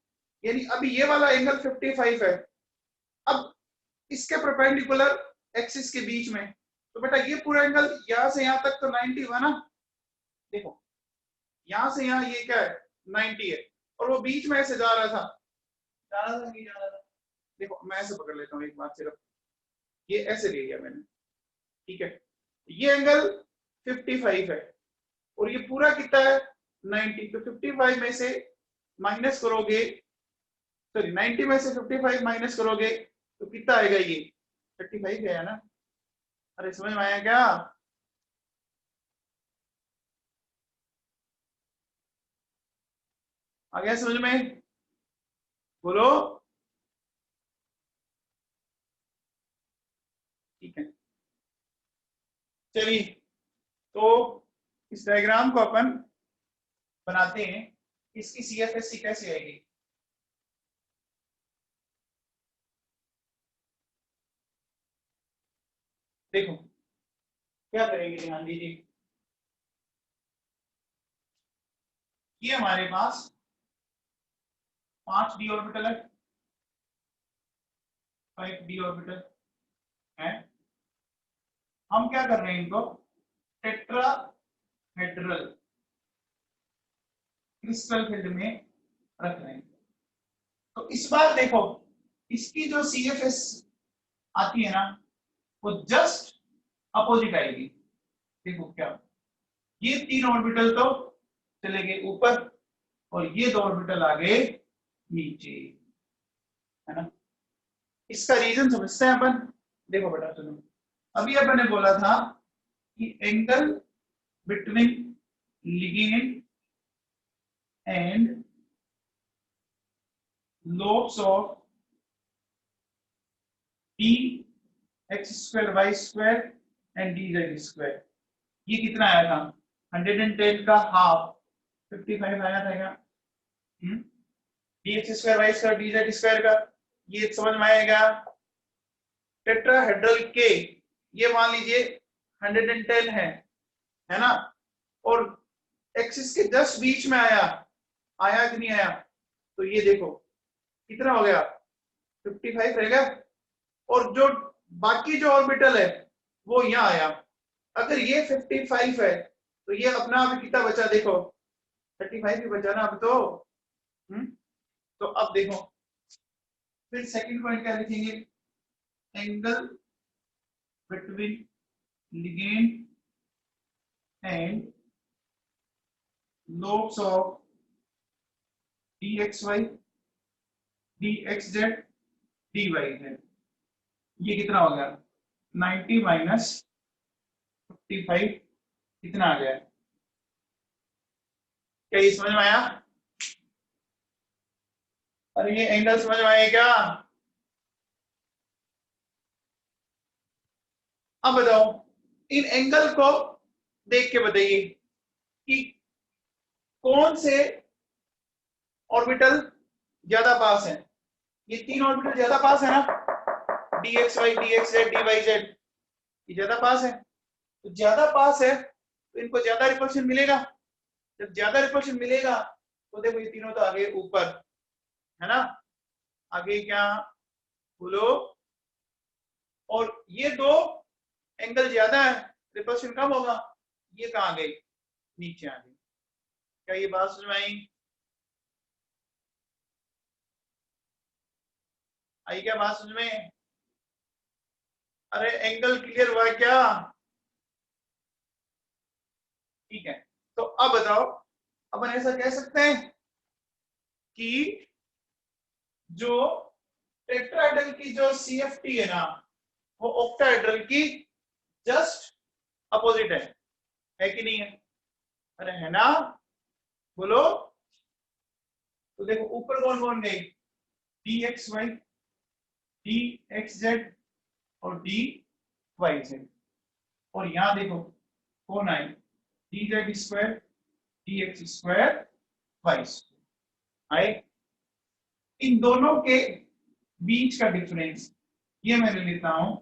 यानी अभी ये वाला एंगल 55 है। अब इसके परपेंडिकुलर एक्सिस के बीच में, तो बेटा ये पूरा एंगल यहां से यहां तक तो 90 हुआ ना। देखो यहां से यहां ये क्या है, 90 है, और वो बीच में ऐसे जा रहा था, जा रहा था नहीं जा रहा था। देखो मैं ऐसे पकड़ लेता हूँ एक बात, सिर्फ ये ऐसे ले लिया मैंने, ठीक है। ये एंगल 55 है और ये पूरा कितना है 90। तो 55 में से माइनस करोगे, सॉरी 90 में से 55 माइनस करोगे तो कितना आएगा, ये 35 है ना। अरे समझ में आया क्या? आ गया समझ में, बोलो। ठीक है चलिए, तो इस डायग्राम को अपन बनाते हैं, इसकी सीएफएससी कैसे आएगी। देखो क्या करेंगे, ध्यान दीजिए। ये हमारे पास 5d ऑर्बिटल है, 5d ऑर्बिटल है। हम क्या कर रहे हैं, इनको टेट्राहेड्रल क्रिस्टल फील्ड में रख रहे हैं। तो इस बार देखो इसकी जो सीएफएस आती है ना, वो जस्ट अपोजिट आएगी। देखो क्या, ये 3 ऑर्बिटल तो चले गए ऊपर और ये 2 ऑर्बिटल आ गए नीचे, है ना। इसका रीजन समझते हैं अपन। देखो बेटा सुनो, अभी अपन ने बोला था कि angle between ligand and lobes of dx square y square and dz square, ये कितना आया था, 110 का हाफ 55 आया था क्या, dx square y square dz square का, ये समझ में आएगा। टेट्राहेड्रल के ये मान लीजिए 110 है ना, और एक्सिस के जस्ट बीच में आया, आया कि नहीं आया, तो ये देखो कितना हो गया 55 रहेगा, और जो बाकी जो ऑर्बिटल है वो यहाँ आया। अगर ये 55 है तो ये अपना अभी कितना बचा, देखो 35 ही बचा ना अब तो। तो अब देखो फिर सेकंड पॉइंट क्या लिखेंगे, angle between ligand and lobes of dxy dxz dyz, ये कितना हो गया 90 माइनस 55 कितना आ गया? क्या ये समझ में आया? अरे ये एंगल समझ में आया क्या? अब बताओ इन एंगल को देख के बताइए कि कौन से ऑर्बिटल ज्यादा पास है। ये तीन ऑर्बिटल ज्यादा पास है ना, d x y d x z d y z, ये ज्यादा पास है। तो ज्यादा पास है तो इनको ज्यादा रिपल्शन मिलेगा। जब ज्यादा रिपल्शन मिलेगा तो देखो ये तीनों तो आगे ऊपर है ना, आगे क्या बोलो, और ये दो एंगल ज्यादा है, रिपल्शन कम होगा, ये कहाँ गई? नीचे आ गई। क्या ये बात समझ में आई? आई क्या बात समझ में? अरे एंगल क्लियर हुआ क्या? ठीक है, तो अब बताओ अपन ऐसा कह सकते हैं कि जो टेट्राहेड्रल की जो सीएफटी है ना, वो ऑक्टाहेड्रल की जस्ट अपोजिट है कि नहीं है? अरे है ना, बोलो। तो देखो ऊपर कौन कौन गई, d x y d x z और डी वाई जेड, और यहां देखो कौन आई, d z square d x square y square आए। इन दोनों के बीच का डिफरेंस ये मैं ले लेता हूं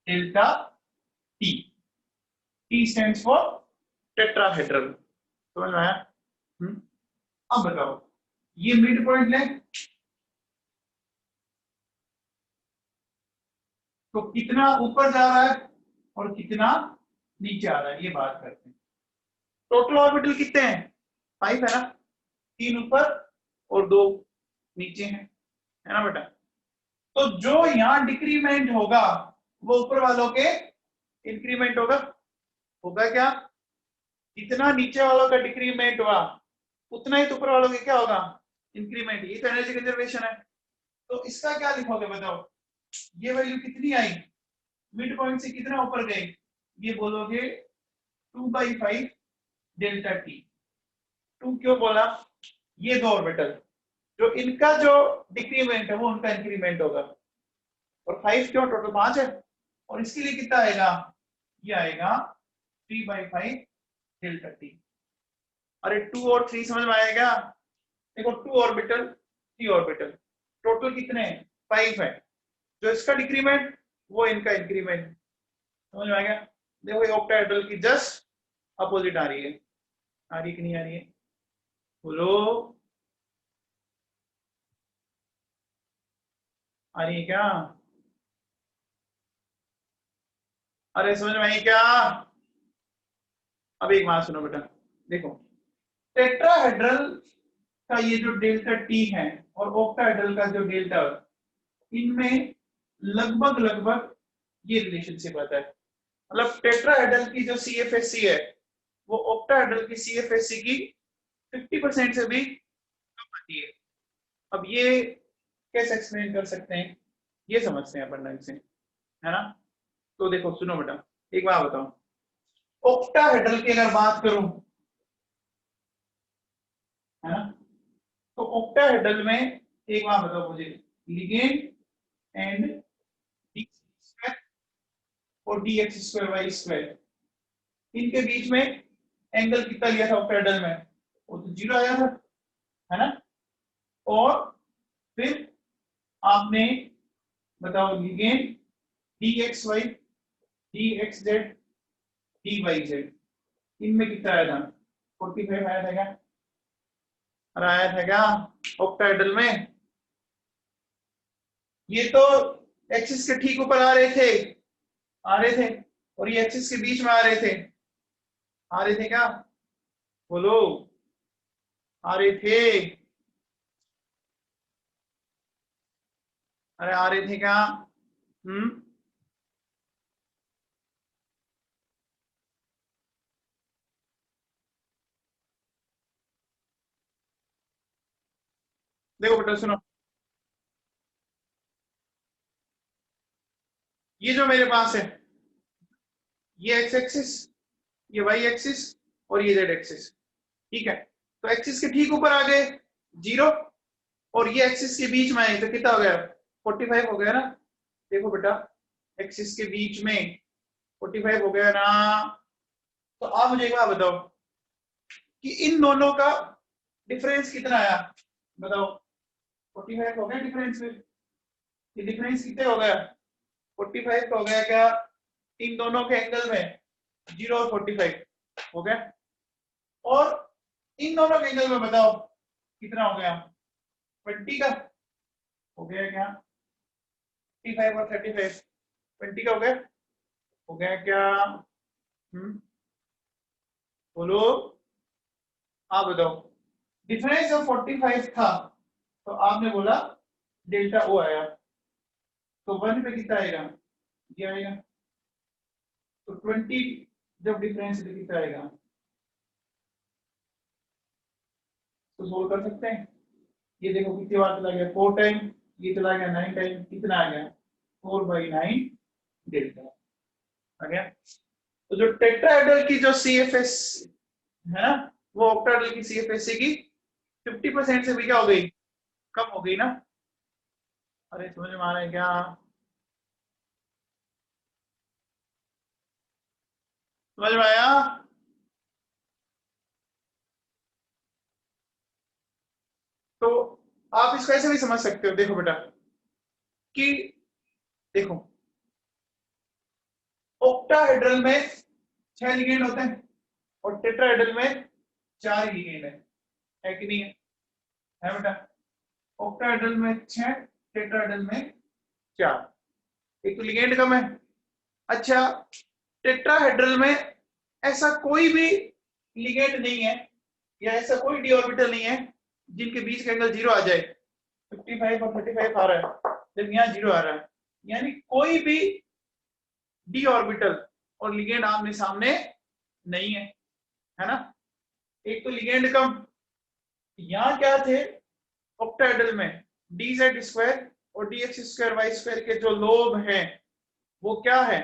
delta T. T stands for tetrahedral, समझ में आया? अब बताओ ये मिड पॉइंट ले तो कितना ऊपर जा रहा है और कितना नीचे आ रहा है, ये बात करते हैं। टोटल ऑर्बिटल कितने हैं? 5 है ना, 3 ऊपर और 2 नीचे हैं, है ना बेटा? तो जो यहां डिक्रीमेंट होगा वो ऊपर वालों के इंक्रीमेंट होगा। होगा क्या? जितना नीचे वालों का डिक्रीमेंट हुआ उतना ही तो ऊपर वालों के क्या होगा, इंक्रीमेंट। ये तो एनर्जी कंजर्वेशन है। तो इसका क्या लिखोगे बताओ, ये वैल्यू कितनी आई, मिड पॉइंट से कितना ऊपर गए, ये बोलोगे 2/5 डेल्टा टी। 2 क्यों बोला, ये दो ऑर्बिटल जो इनका जो डिक्रीमेंट है वो उनका इंक्रीमेंट होगा, और 5 क्यों, टोटल 5 है, और इसके लिए कितना आएगा, ये आएगा 3/5 डेल्टा टी। अरे 2 और 3 समझ में आएगा? देखो 2 ऑर्बिटल 3 ऑर्बिटल टोटल कितने हैं, 5 है। जो इसका डिक्रीमेंट वो इनका इंक्रीमेंट, समझ में आएगा? देखो ये ऑक्टाहेड्रल की जस्ट अपोजिट आ रही है। आ रही कि नहीं आ रही है, बोलो। आ रही है क्या? अरे समझ में आई क्या? अब एक बात सुनो बेटा, देखो टेट्राहेड्रल का ये जो डेल्टा टी है और ऑक्टाहेड्रल का जो डेल्टा, इनमें लगभग लगभग ये रिलेशनशिप आता है। मतलब टेट्राहेड्रल की जो सीएफएससी है वो ऑक्टाहेड्रल की सीएफएससी की 50% से भी कम आती है। अब ये कैसे एक्सप्लेन कर सकते हैं, ये समझते हैं अपन ढंग से, है ना? तो देखो सुनो बेटा, एक बात बताओ, ऑक्टाहेड्रल की अगर बात करूं, है ना, तो ऑक्टाहेड्रल में एक बात बताओ मुझे, लिगेंड एंड डी स्क्वायर और d x square y square, इनके बीच में एंगल कितना लिया था ऑक्टाहेड्रल में, वो तो 0 आया था, है ना? और फिर आपने बताओ legend d x y d x z d y z, इनमें कितना आया था, 45 आया था क्या? और आया था क्या ऑक्टाहेड्रल में? ये तो एक्सिस के ठीक ऊपर आ रहे थे, आ रहे थे, और ये एक्सिस के बीच में आ रहे थे, आ रहे थे क्या, बोलो? आ रहे थे, अरे आ रहे थे क्या? हम्म, देखो बेटा सुनो, ये जो मेरे पास है, ये एक्स एक्सिस, ये वाई एक्सिस और ये जेड एक्सिस, ठीक है। तो एक्सिस के ठीक ऊपर आ गए 0 और ये एक्सिस के बीच में है तो कितना हो गया 45 हो गया ना। देखो बेटा एक्सिस के बीच में 45 हो गया ना। तो आप मुझे एक बात बताओ कि इन दोनों का डिफरेंस कितना आया, बताओ। 45 हो गया डिफरेंस में, ये डिफरेंस कितने हो गया 45 हो गया क्या इन दोनों के एंगल में 0 और 45 हो गया। और इन दोनों के एंगल में बताओ कितना हो गया 20 का हो गया क्या 55 और 35 20 का हो गया क्या बोलो आप बताओ। डिफरेंस ऑफ 45 था तो आपने बोला डेल्टा ओ आया, तो 1 पे कितना आएगा ये आएगा। तो 20 जब डिफरेंस पे कितना आएगा तो सोल्व कर सकते हैं। ये देखो कितनी बार चला गया 4 टाइम, ये चला गया 9 टाइम, कितना आ गया 4/9 डेल्टा आ गया। तो जो टेट्राहेड्रल की जो CFS है ना वो ऑक्टाहेड्रल की CFSC की 50% से भी क्या हो गई कम हो गई ना। अरे समझ में आ रहा है क्या, समझ में आया। तो आप इसको ऐसे भी समझ सकते हो, देखो बेटा कि देखो ऑक्टाहेड्रल में 6 लिगेंड होते हैं और टेट्राहेड्रल में 4 लिगेंड है कि नहीं है बेटा। ऑक्टाहेड्रल में 6, टेट्राहेड्रल में 4, एक तो लिगेंड कम है। अच्छा टेट्राहेड्रल में ऐसा कोई भी लिगेंड नहीं है या ऐसा कोई डी ऑर्बिटल नहीं है जिनके बीच का एंगल 0 आ जाए। 55 और 35 आ रहा है जब यहाँ 0 आ रहा है, यानी कोई भी डी ऑर्बिटल और लिगेंड आमने सामने नहीं है ना। एक तो लिगेंड कम, यहाँ क्या थे ऑक्टाहेड्रल में dz² और dx²y² के जो लोब हैं वो क्या है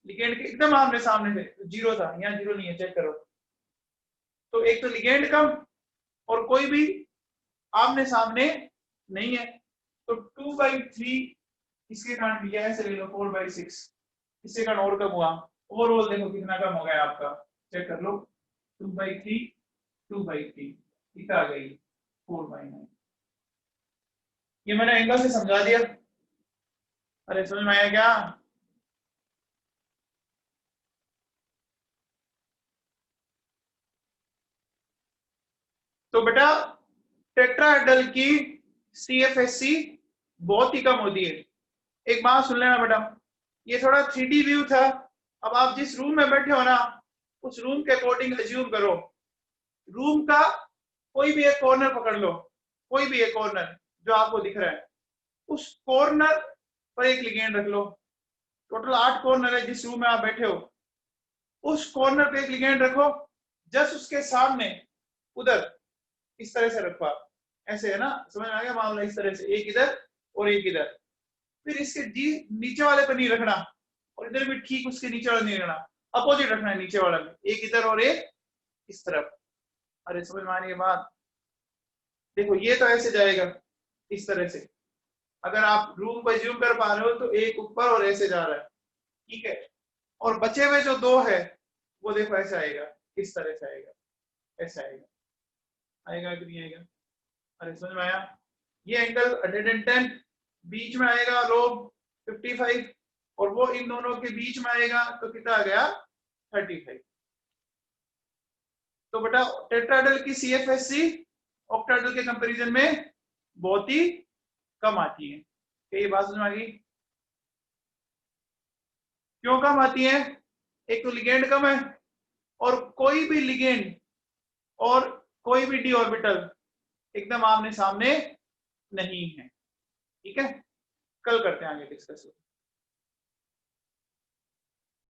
लिगेंड के एकदम आमने सामने थे, 0 था, यहाँ 0 नहीं है, चेक करो। तो एक तो लिगेंड कम और कोई भी आमने सामने नहीं है, तो 2/3 इसके कारण भी ऐसे ले लो 4/6 इसके कारण और कम हुआ। ओवरऑल देखो कितना कम हो गया आपका, चेक कर लो 2/3 कितना आ गई 4/9। ये मैंने एंगल से समझा दिया, अरे समझ में आया क्या। तो बेटा टेट्राहेड्रल की CFSC बहुत ही कम होती है। एक बात सुन लेना बेटा, ये थोड़ा 3D व्यू था। अब आप जिस रूम में बैठे हो ना उस रूम के अकॉर्डिंग एज्यूम करो, रूम का कोई भी एक कॉर्नर पकड़ लो, कोई भी एक कॉर्नर जो आपको दिख रहा है उस कॉर्नर पर एक लिगेंड रख लो। टोटल 8 कॉर्नर है जिस रूम में आप बैठे हो, उस कॉर्नर पे एक लिगेंड रखो, जस्ट उसके सामने उधर इस तरह से रखो आप, ऐसे है ना, समझ में आ गया मामला, इस तरह से एक इधर और एक इधर। फिर इसके नीचे वाले पर नहीं रखना और इधर भी ठीक उसके नीचे वाला नहीं रखना, अपोजिट रखना है नीचे वाला में, एक इधर और एक इस तरफ। अरे समझ में आने के बाद देखो ये तो ऐसे जाएगा इस तरह से, अगर आप रूम को ज्यूम कर पा रहे हो तो एक ऊपर और ऐसे जा रहा है, ठीक है। और बचे हुए जो 2 है वो देखो ऐसे आएगा, इस तरह से आएगा, ऐसे आएगा, आएगा कि नहीं आएगा। अरे समझ में आया। ये एंगल 110 बीच में आएगा लोब 55 और वो इन दोनों के बीच में आएगा तो कितना आ गया 35। तो बेटा टेट्राहेड्रल की CFSC ऑक्टाहेड्रल के कंपैरिजन में बहुत ही कम आती है। क्या ये बात समझ में आ गई, क्यों कम आती है। एक तो लिगेंड कम है और कोई भी लिगेंड और कोई भी डी ऑर्बिटल एकदम आमने सामने नहीं है, ठीक है। कल करते हैं आगे डिस्कस।